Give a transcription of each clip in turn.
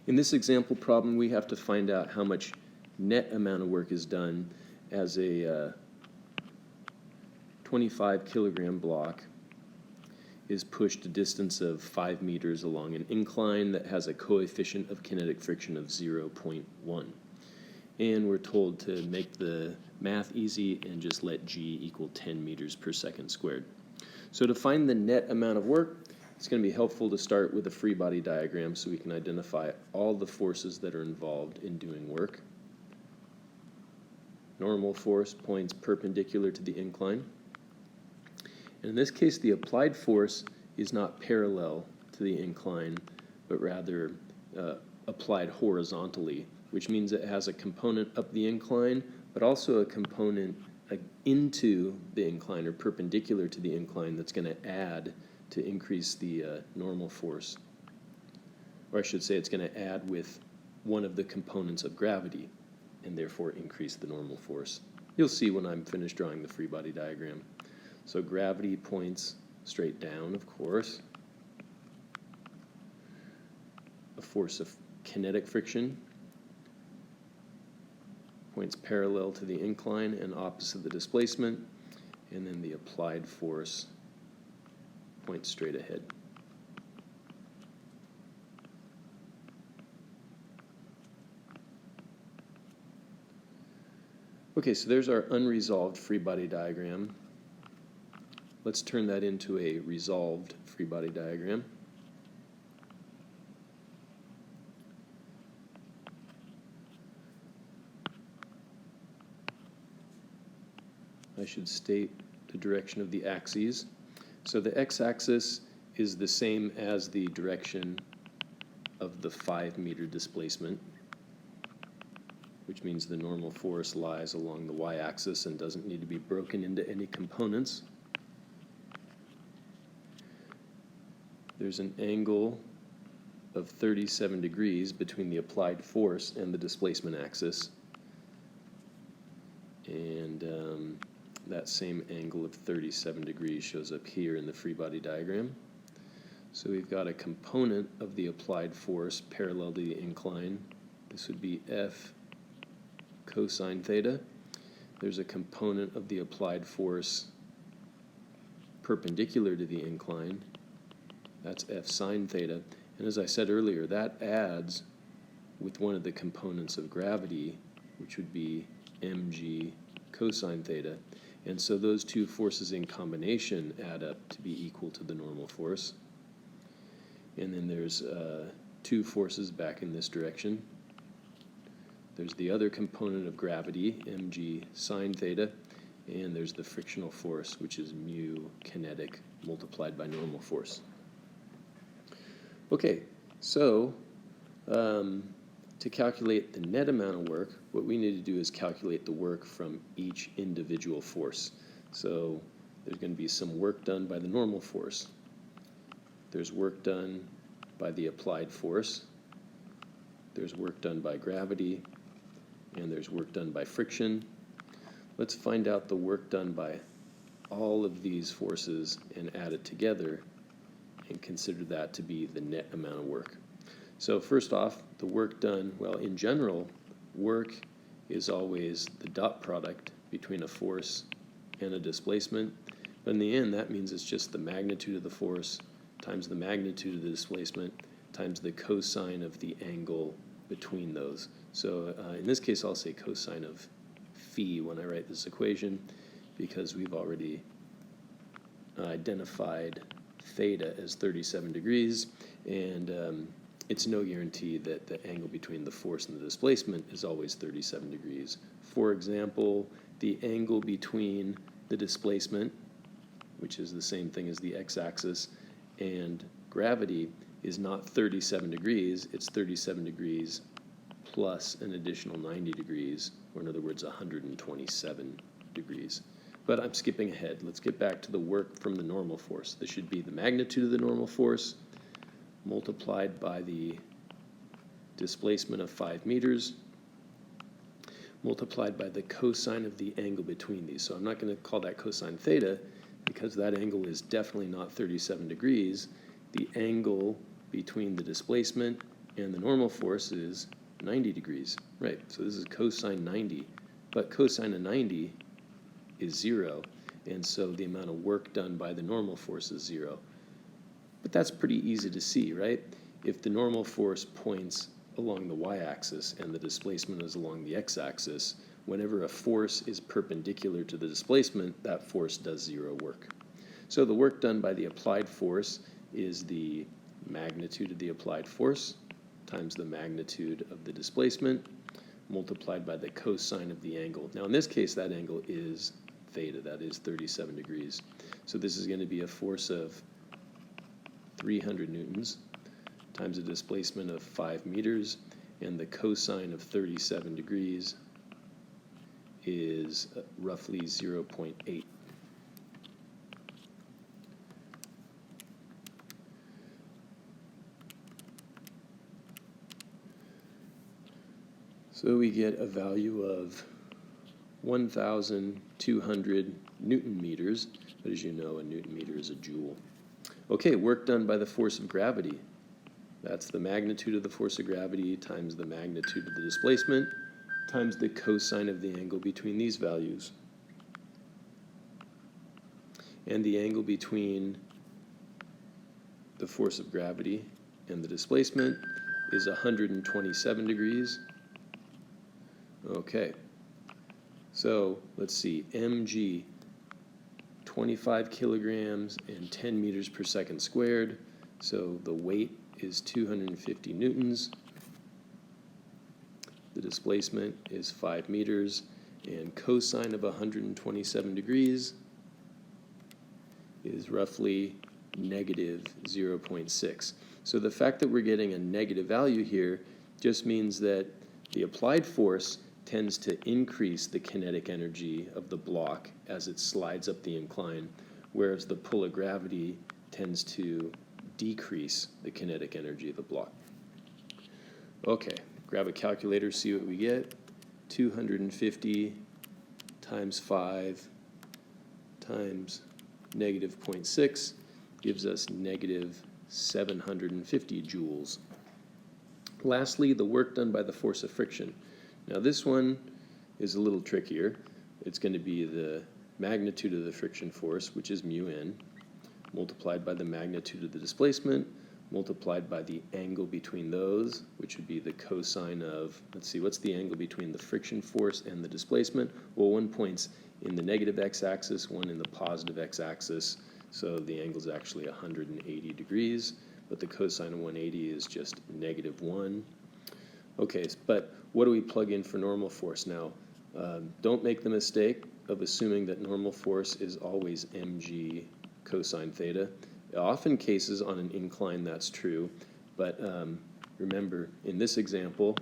In this example problem, we have to find out how much net amount of work is done as a 25 kilogram block is pushed a distance of 5 meters along an incline that has a coefficient of kinetic friction of 0.1. And we're told to make the math easy and just let g equal 10 meters per second squared. So to find the net amount of work, it's going to be helpful to start with a free body diagram so we can identify all the forces that are involved in doing work. Normal force points perpendicular to the incline. And in this case, the applied force is not parallel to the incline, but rather applied horizontally, which means it has a component up the incline, but also a component into the incline or perpendicular to the incline that's going to add to increase the normal force. Or I should say it's going to add with one of the components of gravity and therefore increase the normal force. You'll see when I'm finished drawing the free body diagram. So gravity points straight down, of course. A force of kinetic friction points parallel to the incline and opposite the displacement, and then the applied force points straight ahead. Okay, so there's our unresolved free body diagram. Let's turn that into a resolved free body diagram. I should state the direction of the axes. So the x-axis is the same as the direction of the 5-meter displacement, which means the normal force lies along the y-axis and doesn't need to be broken into any components. There's an angle of 37 degrees between the applied force and the displacement axis. And that same angle of 37 degrees shows up here in the free body diagram. So we've got a component of the applied force parallel to the incline. This would be F cosine theta. There's a component of the applied force perpendicular to the incline. That's F sine theta. And as I said earlier, that adds with one of the components of gravity, which would be mg cosine theta. And so those two forces in combination add up to be equal to the normal force. And then there's two forces back in this direction. There's the other component of gravity, mg sine theta, and there's the frictional force, which is mu kinetic multiplied by normal force. Okay, so to calculate the net amount of work, what we need to do is calculate the work from each individual force. So there's going to be some work done by the normal force. There's work done by the applied force. There's work done by gravity. And there's work done by friction. Let's find out the work done by all of these forces and add it together and consider that to be the net amount of work. So first off, the work done, well, in general, work is always the dot product between a force and a displacement. But in the end, that means it's just the magnitude of the force times the magnitude of the displacement times the cosine of the angle between those. So in this case, I'll say cosine of phi when I write this equation because we've already identified theta as 37 degrees, and it's no guarantee that the angle between the force and the displacement is always 37 degrees. For example, the angle between the displacement, which is the same thing as the x-axis, and gravity is not 37 degrees, it's 37 degrees plus an additional 90 degrees, or in other words, 127 degrees. But I'm skipping ahead. Let's get back to the work from the normal force. This should be the magnitude of the normal force multiplied by the displacement of 5 meters multiplied by the cosine of the angle between these. So I'm not going to call that cosine theta because that angle is definitely not 37 degrees. The angle between the displacement and the normal force is 90 degrees. Right, so this is cosine 90, but cosine of 90 is 0, and so the amount of work done by the normal force is 0. But that's pretty easy to see, right? If the normal force points along the y-axis and the displacement is along the x-axis, whenever a force is perpendicular to the displacement, that force does 0 work. So the work done by the applied force is the magnitude of the applied force times the magnitude of the displacement multiplied by the cosine of the angle. Now in this case, that angle is theta, that is 37 degrees. So this is going to be a force of 300 newtons times a displacement of 5 meters, and the cosine of 37 degrees is roughly 0.8. So we get a value of 1,200 Newton meters, but as you know, a Newton meter is a joule. Okay, work done by the force of gravity. That's the magnitude of the force of gravity times the magnitude of the displacement times the cosine of the angle between these values. And the angle between the force of gravity and the displacement is 127 degrees. Okay, so let's see, mg, 25 kilograms and 10 meters per second squared. So the weight is 250 newtons. The displacement is 5 meters, and cosine of 127 degrees is roughly negative 0.6. So the fact that we're getting a negative value here just means that the applied force tends to increase the kinetic energy of the block as it slides up the incline, whereas the pull of gravity tends to decrease the kinetic energy of the block. Okay, grab a calculator, see what we get. 250 times 5 times negative 0.6 gives us negative 750 joules. Lastly, the work done by the force of friction. Now this one is a little trickier. It's going to be the magnitude of the friction force, which is mu n, multiplied by the magnitude of the displacement, multiplied by the angle between those, which would be the cosine of, let's see, what's the angle between the friction force and the displacement? Well, one point's in the negative x-axis, one in the positive x-axis, so the angle is actually 180 degrees, but the cosine of 180 is just negative 1. Okay, but what do we plug in for normal force now? Don't make the mistake of assuming that normal force is always mg cosine theta. Often cases on an incline that's true, but remember, in this example,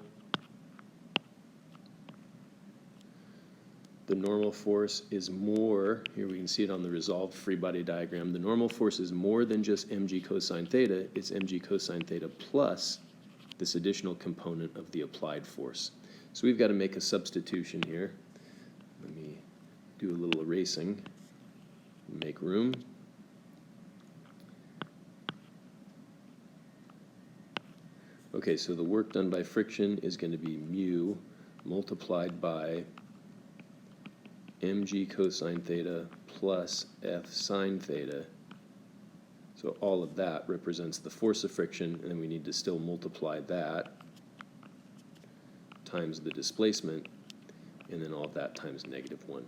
the normal force is more, here we can see it on the resolved free body diagram, the normal force is more than just mg cosine theta, it's mg cosine theta plus this additional component of the applied force. So we've got to make a substitution here. Let me do a little erasing, make room. Okay, so the work done by friction is going to be mu multiplied by mg cosine theta plus f sine theta. So all of that represents the force of friction, and then we need to still multiply that times the displacement, and then all of that times negative 1.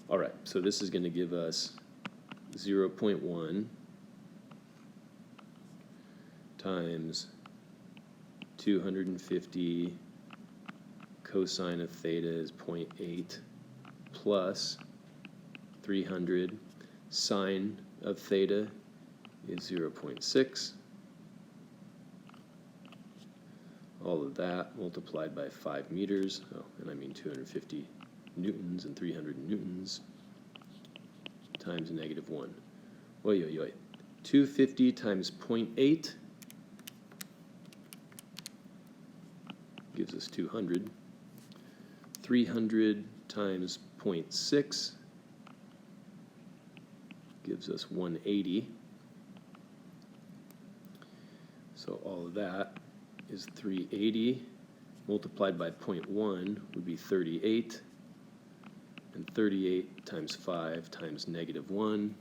All right, so this is going to give us 0.1 times 250 cosine of theta is 0.8 plus 300 sine of theta is 0.6. All of that multiplied by 5 meters, and I mean 250 newtons and 300 newtons times negative 1. Oy, oy, oy. 250 times 0.8 gives us 200. 300 times 0.6 gives us 180. So all of that is 380, multiplied by 0.1 would be 38, and 38 times 5 times -1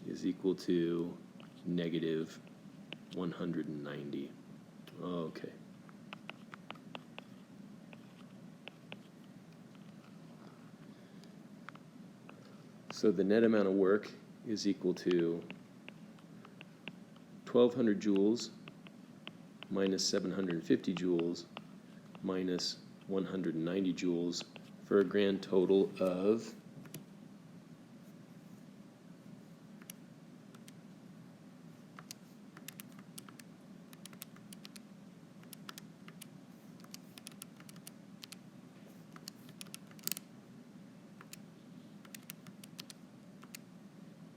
is equal to -190. Okay. So the net amount of work is equal to 1,200 joules minus 750 joules minus 190 joules for a grand total of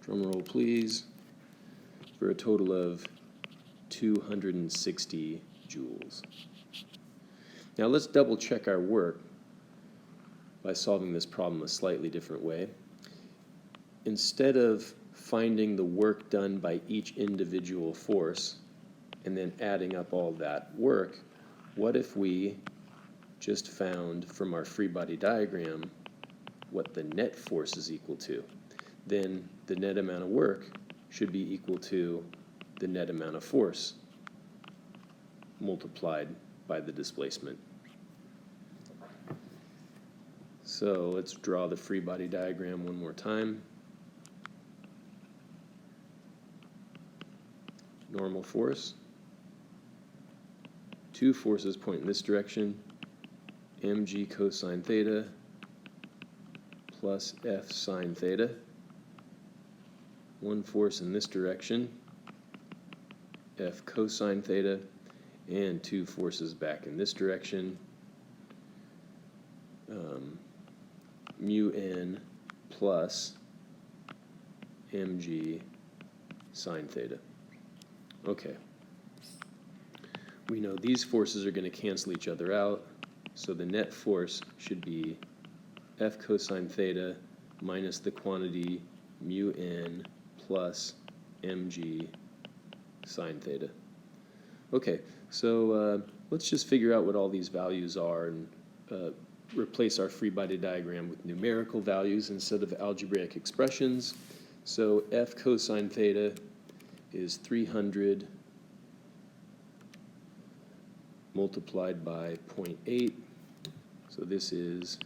drum roll please, for a total of 260 joules. Now let's double check our work by solving this problem a slightly different way. Instead of finding the work done by each individual force and then adding up all that work, what if we just found from our free body diagram what the net force is equal to? Then the net amount of work should be equal to the net amount of force multiplied by the displacement. So let's draw the free body diagram one more time. Normal force. Two forces point in this direction, mg cosine theta plus f sine theta. One force in this direction, f cosine theta, and two forces back in this direction, mu n plus mg sine theta. Okay. We know these forces are going to cancel each other out, so the net force should be f cosine theta minus the quantity mu n plus mg sine theta. Okay, so let's just figure out what all these values are and replace our free body diagram with numerical values instead of algebraic expressions. So f cosine theta is 300 multiplied by 0.8, so this is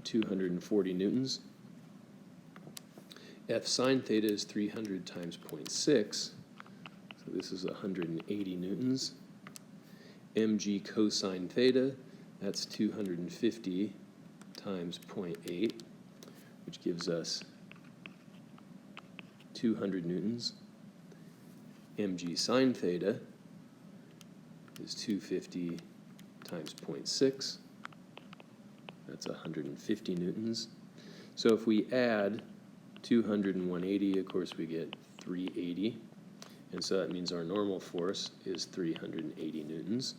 240 newtons. F sine theta is 300 times 0.6, so this is 180 newtons. Mg cosine theta, that's 250 times 0.8, which gives us 200 newtons. Mg sine theta is 250 times 0.6, that's 150 newtons. So if we add 200 and 180, of course we get 380, and so that means our normal force is 380 newtons.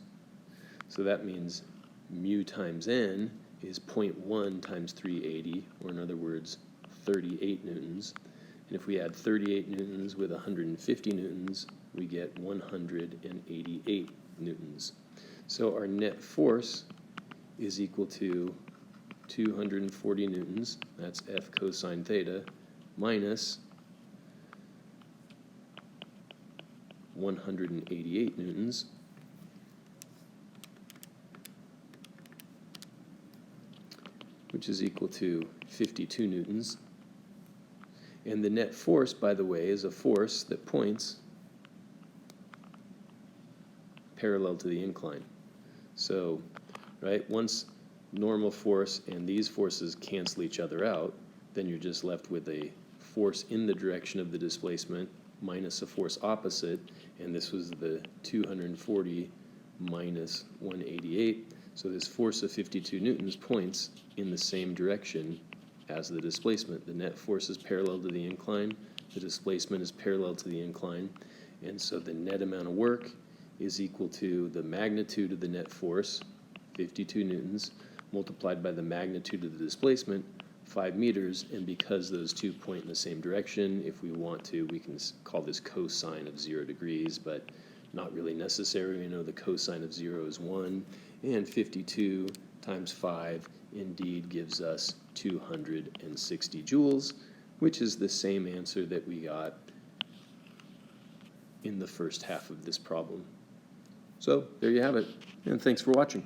So that means mu times n is 0.1 times 380, or in other words, 38 newtons. And if we add 38 newtons with 150 newtons, we get 188 newtons. So our net force is equal to 240 newtons, that's F cosine theta, minus 188 newtons, which is equal to 52 newtons. And the net force, by the way, is a force that points parallel to the incline. So, right, once normal force and these forces cancel each other out, then you're just left with a force in the direction of the displacement minus a force opposite, and this was the 240 minus 188. So this force of 52 newtons points in the same direction as the displacement. The net force is parallel to the incline, the displacement is parallel to the incline, and so the net amount of work is equal to the magnitude of the net force, 52 newtons, multiplied by the magnitude of the displacement, 5 meters, and because those two point in the same direction, if we want to, we can call this cosine of 0 degrees, but not really necessary. We know the cosine of 0 is 1, and 52 times 5 indeed gives us 260 joules, which is the same answer that we got in the first half of this problem. So there you have it, and thanks for watching.